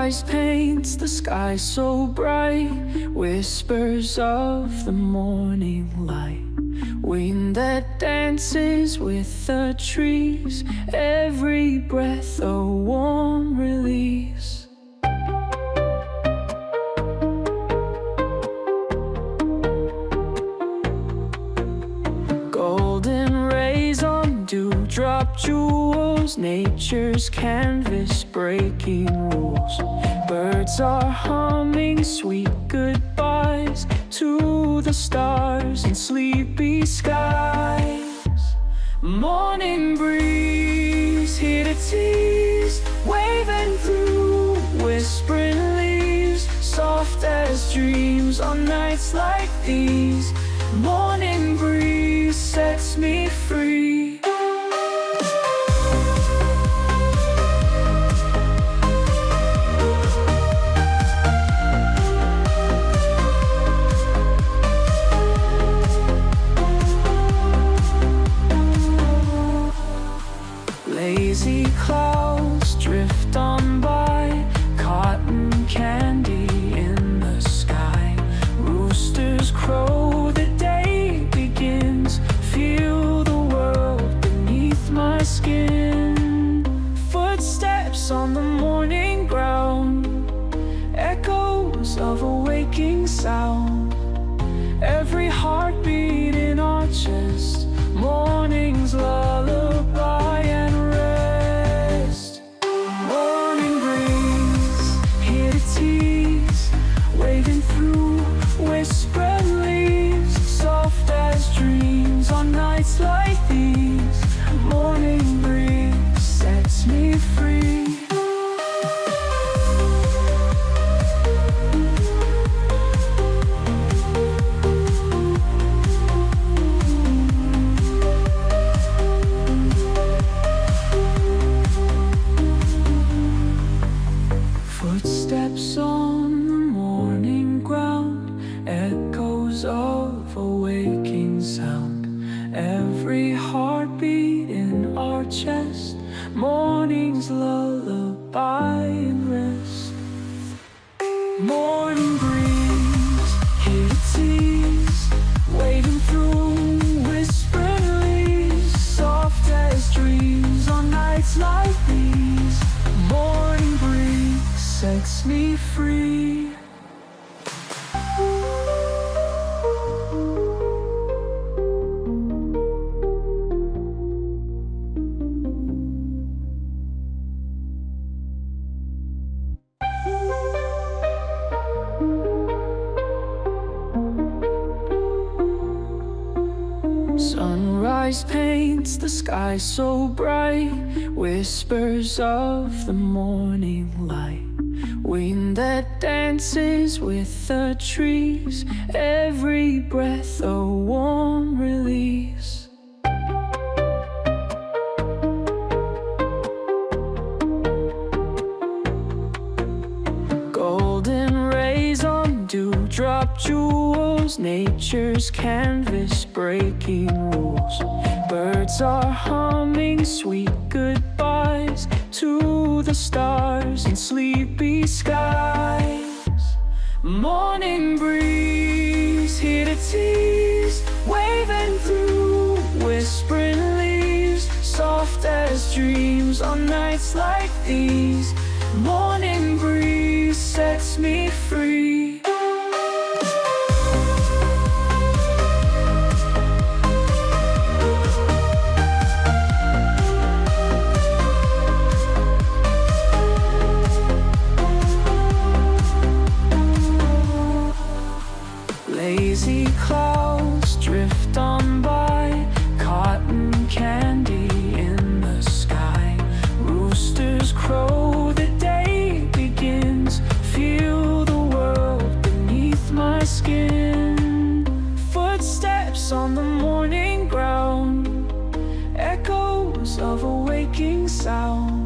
Sunrise paints the sky so bright, whispers of the morning light. Wind that dances with the trees, every breath a warm release. Golden rays on dewdrop jewels, nature's canvas breaking rules. Birds are humming sweet goodbyes to the stars and sleepy skies. Morning breeze here to tease, waving through whispering leaves, soft as dreams on nights like these. Morning breeze sets me free. Lazy clouds drift on by, cotton candy in the sky. Roosters crow, the day begins. Feel the world beneath my skin. Footsteps on the morning ground, echoes of a waking sound. Every heartbeat in our chest, morning's lullaby and rest. Morning breeze here to tease, waving through whispered leaves, soft as dreams on nights like these. Morning breeze sets me free. Footsteps on the morning ground, echoes of a waking sound. Every heartbeat in our chest, morning's lullaby and rest. Morning breeze here to tease, waving through whispering leaves, soft as dreams on nights like these. Morning breeze sets me free. Sunrise paints the sky so bright, whispers of the morning light. Wind that dances with the trees, every breath a warm release. Golden rays on dewdrop jewels, nature's canvas breaking rules. Birds are humming sweet goodbyes to the stars and sleepy skies. Morning breeze here to tease, waving through whispering leaves, soft as dreams on nights like these. Morning breeze sets me free. Lazy clouds drift on by, cotton candy in the sky. Roosters crow, the day begins. Feel the world beneath my skin. Footsteps on the morning ground, echoes of a waking sound.